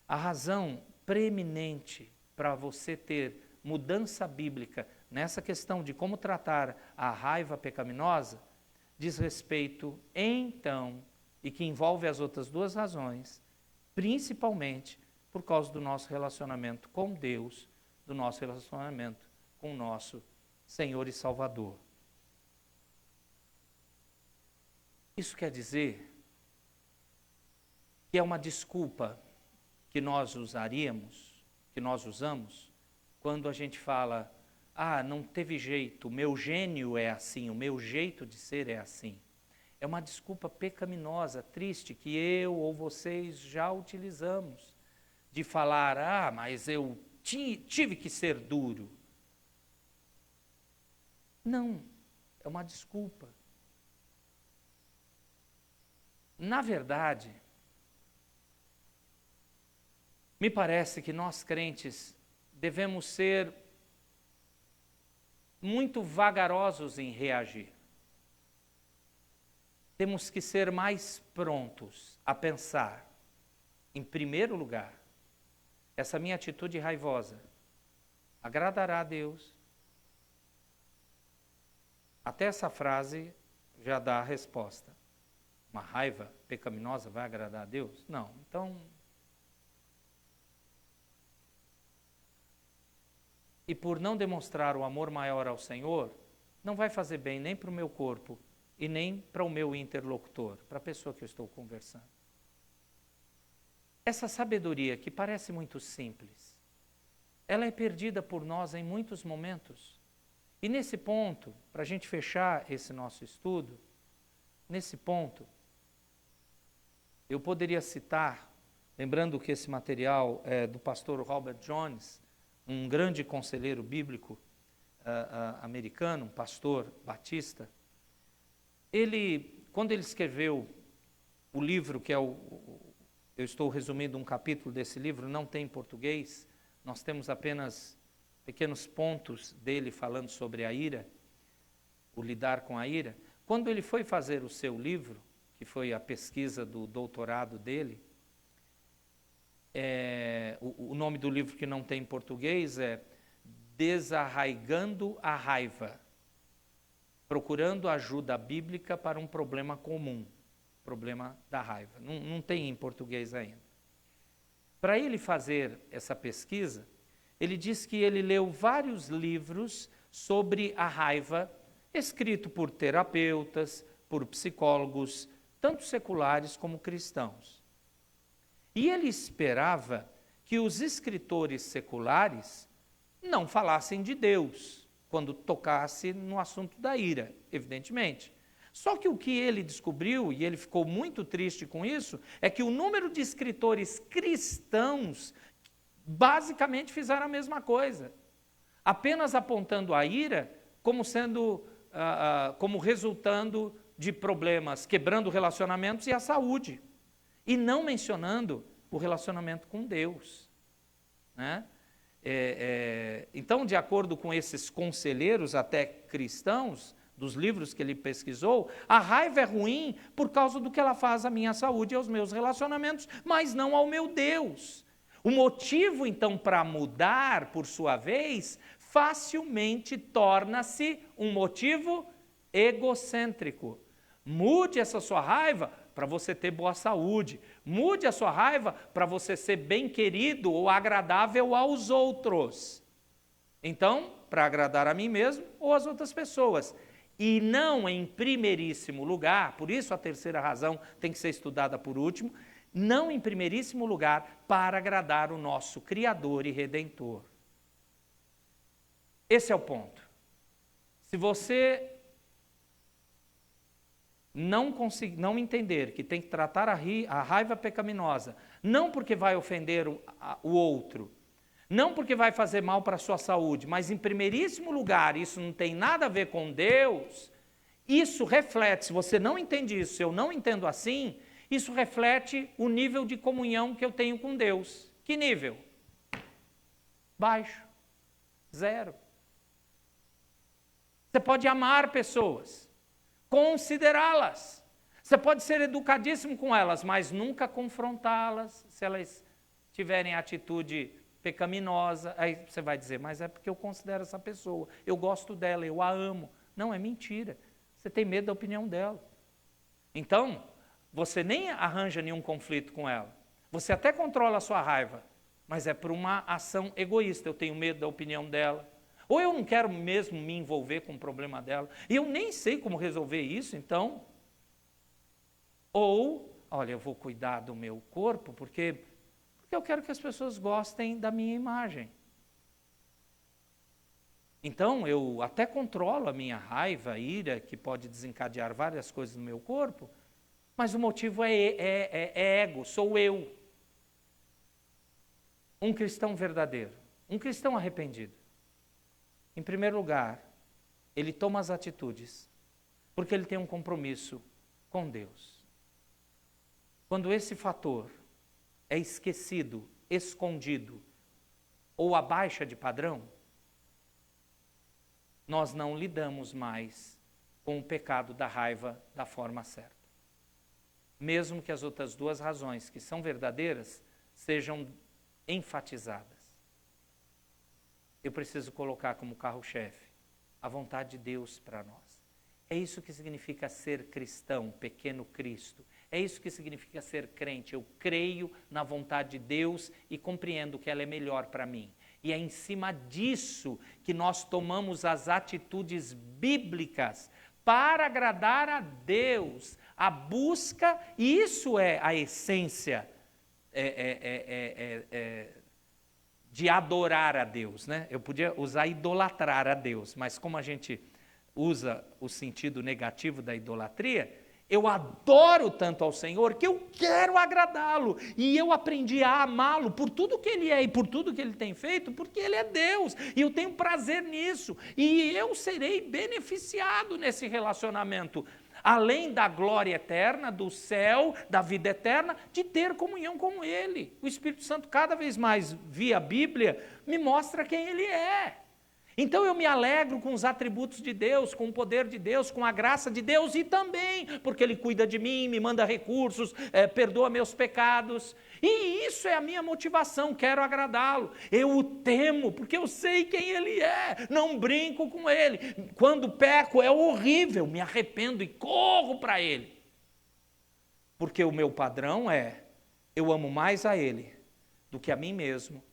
A razão preeminente para você ter mudança bíblica nessa questão de como tratar a raiva pecaminosa diz respeito, então, e que envolve as outras duas razões, principalmente por causa do nosso relacionamento com Deus, do nosso relacionamento com o nosso Senhor e Salvador. Isso quer dizer que é uma desculpa que nós usaríamos, que nós usamos, quando a gente fala, não teve jeito, o meu gênio é assim, o meu jeito de ser é assim. É uma desculpa pecaminosa, triste, que eu ou vocês já utilizamos, de falar, mas eu tive que ser duro. Não, é uma desculpa. Na verdade, me parece que nós crentes devemos ser muito vagarosos em reagir. Temos que ser mais prontos a pensar, em primeiro lugar, essa minha atitude raivosa agradará a Deus? Até essa frase já dá a resposta. Uma raiva pecaminosa vai agradar a Deus? Não. Então, e por não demonstrar o amor maior ao Senhor, não vai fazer bem nem para o meu corpo e nem para o meu interlocutor, para a pessoa que eu estou conversando. Essa sabedoria, que parece muito simples, ela é perdida por nós em muitos momentos. E nesse ponto, para a gente fechar esse nosso estudo, nesse ponto, eu poderia citar, lembrando que esse material é do pastor Robert Jones, um grande conselheiro bíblico americano, um pastor batista. Ele, quando ele escreveu o livro, que é eu estou resumindo um capítulo desse livro, não tem em português, nós temos apenas pequenos pontos dele falando sobre a ira, o lidar com a ira. Quando ele foi fazer o seu livro, que foi a pesquisa do doutorado dele, o nome do livro que não tem em português é Desarraigando a Raiva, procurando ajuda bíblica para um problema comum, problema da raiva. Não tem em português ainda. Para ele fazer essa pesquisa, ele diz que ele leu vários livros sobre a raiva, escrito por terapeutas, por psicólogos, tanto seculares como cristãos. E ele esperava que os escritores seculares não falassem de Deus, quando tocasse no assunto da ira, evidentemente. Só que o que ele descobriu, e ele ficou muito triste com isso, é que o número de escritores cristãos basicamente fizeram a mesma coisa, apenas apontando a ira como sendo, como resultando de problemas, quebrando relacionamentos e a saúde, e não mencionando o relacionamento com Deus, né? Então, de acordo com esses conselheiros, até cristãos, dos livros que ele pesquisou, a raiva é ruim por causa do que ela faz à minha saúde e aos meus relacionamentos, mas não ao meu Deus. O motivo, então, para mudar, por sua vez, facilmente torna-se um motivo egocêntrico. Mude essa sua raiva para você ter boa saúde. Mude a sua raiva para você ser bem querido ou agradável aos outros. Então, para agradar a mim mesmo ou às outras pessoas. E não em primeiríssimo lugar, por isso a terceira razão tem que ser estudada por último, não em primeiríssimo lugar para agradar o nosso Criador e Redentor. Esse é o ponto. Se você não entender que tem que tratar a raiva pecaminosa, não porque vai ofender o outro, não porque vai fazer mal para a sua saúde, mas em primeiríssimo lugar, isso não tem nada a ver com Deus, isso reflete, se você não entende isso, se eu não entendo assim, isso reflete o nível de comunhão que eu tenho com Deus. Que nível? Baixo. 0. Você pode amar pessoas, considerá-las. Você pode ser educadíssimo com elas, mas nunca confrontá-las se elas tiverem atitude pecaminosa. Aí você vai dizer, mas é porque eu considero essa pessoa, eu gosto dela, eu a amo. Não, é mentira. Você tem medo da opinião dela. Então, você nem arranja nenhum conflito com ela. Você até controla a sua raiva, mas é por uma ação egoísta. Eu tenho medo da opinião dela. Ou eu não quero mesmo me envolver com o problema dela. E eu nem sei como resolver isso, então. Ou, olha, eu vou cuidar do meu corpo, porque Porque eu quero que as pessoas gostem da minha imagem. Então, eu até controlo a minha raiva, a ira, que pode desencadear várias coisas no meu corpo, mas o motivo é ego, sou eu. Um cristão verdadeiro, um cristão arrependido. Em primeiro lugar, ele toma as atitudes, porque ele tem um compromisso com Deus. Quando esse fator é esquecido, escondido, ou abaixa de padrão, nós não lidamos mais com o pecado da raiva da forma certa. Mesmo que as outras duas razões, que são verdadeiras, sejam enfatizadas. Eu preciso colocar como carro-chefe a vontade de Deus para nós. É isso que significa ser cristão, pequeno Cristo. É isso que significa ser crente. Eu creio na vontade de Deus e compreendo que ela é melhor para mim. E é em cima disso que nós tomamos as atitudes bíblicas para agradar a Deus. A busca, e isso é a essência de adorar a Deus, né? Eu podia usar idolatrar a Deus, mas como a gente usa o sentido negativo da idolatria, eu adoro tanto ao Senhor que eu quero agradá-lo. E eu aprendi a amá-lo por tudo que Ele é e por tudo que Ele tem feito, porque Ele é Deus. E eu tenho prazer nisso. E eu serei beneficiado nesse relacionamento. Além da glória eterna, do céu, da vida eterna, de ter comunhão com Ele. O Espírito Santo, cada vez mais, via Bíblia, me mostra quem Ele é. Então eu me alegro com os atributos de Deus, com o poder de Deus, com a graça de Deus e também porque Ele cuida de mim, me manda recursos, perdoa meus pecados. E isso é a minha motivação, quero agradá-lo. Eu o temo porque eu sei quem Ele é, não brinco com Ele. Quando peco é horrível, me arrependo e corro para Ele. Porque o meu padrão é, eu amo mais a Ele do que a mim mesmo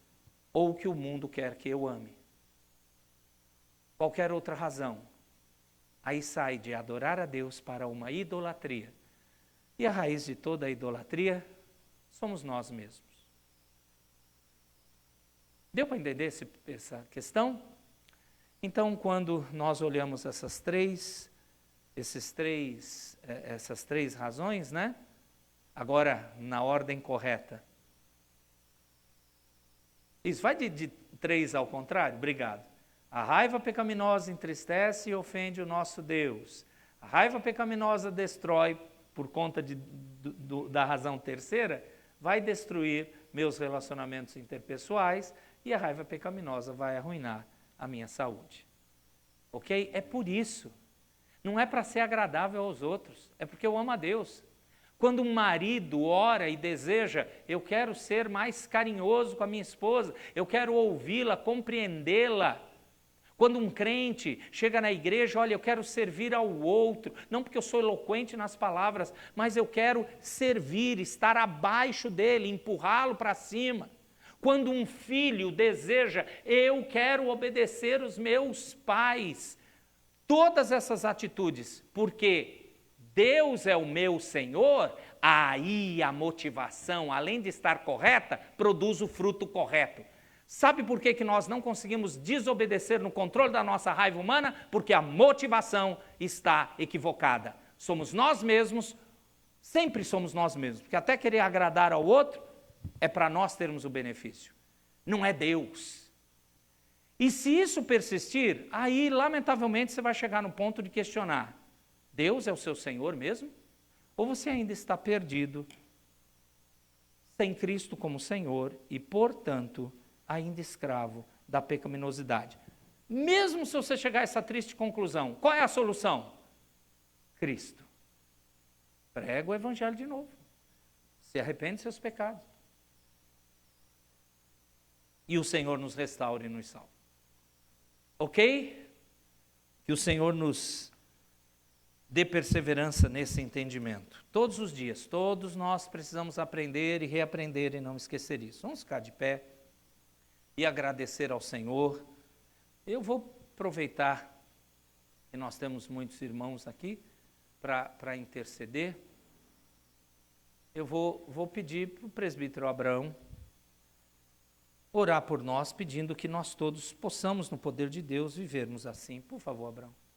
ou o que o mundo quer que eu ame. Qualquer outra razão, aí sai de adorar a Deus para uma idolatria. E a raiz de toda a idolatria somos nós mesmos. Deu para entender essa questão? Então, quando nós olhamos essas três razões, né? Agora, na ordem correta. Isso, vai de 3 ao contrário? Obrigado. A raiva pecaminosa entristece e ofende o nosso Deus. A raiva pecaminosa destrói, por conta da razão terceira, vai destruir meus relacionamentos interpessoais e a raiva pecaminosa vai arruinar a minha saúde. Ok? É por isso. Não é para ser agradável aos outros, é porque eu amo a Deus. Quando um marido ora e deseja, eu quero ser mais carinhoso com a minha esposa, eu quero ouvi-la, compreendê-la. Quando um crente chega na igreja, olha, eu quero servir ao outro, não porque eu sou eloquente nas palavras, mas eu quero servir, estar abaixo dele, empurrá-lo para cima. Quando um filho deseja, eu quero obedecer os meus pais. Todas essas atitudes, porque Deus é o meu Senhor, aí a motivação, além de estar correta, produz o fruto correto. Sabe por que nós não conseguimos desobedecer no controle da nossa raiva humana? Porque a motivação está equivocada. Somos nós mesmos, sempre somos nós mesmos. Porque até querer agradar ao outro é para nós termos o benefício. Não é Deus. E se isso persistir, aí lamentavelmente você vai chegar no ponto de questionar. Deus é o seu Senhor mesmo? Ou você ainda está perdido, sem Cristo como Senhor e, portanto, ainda escravo da pecaminosidade. Mesmo se você chegar a essa triste conclusão, qual é a solução? Cristo. Prega o Evangelho de novo. Se arrepende dos seus pecados. E o Senhor nos restaure e nos salve. Ok? Que o Senhor nos dê perseverança nesse entendimento. Todos os dias, todos nós precisamos aprender e reaprender e não esquecer isso. Vamos ficar de pé e agradecer ao Senhor. Eu vou aproveitar que nós temos muitos irmãos aqui para interceder. Eu vou pedir para o presbítero Abraão orar por nós, pedindo que nós todos possamos, no poder de Deus, vivermos assim. Por favor, Abraão.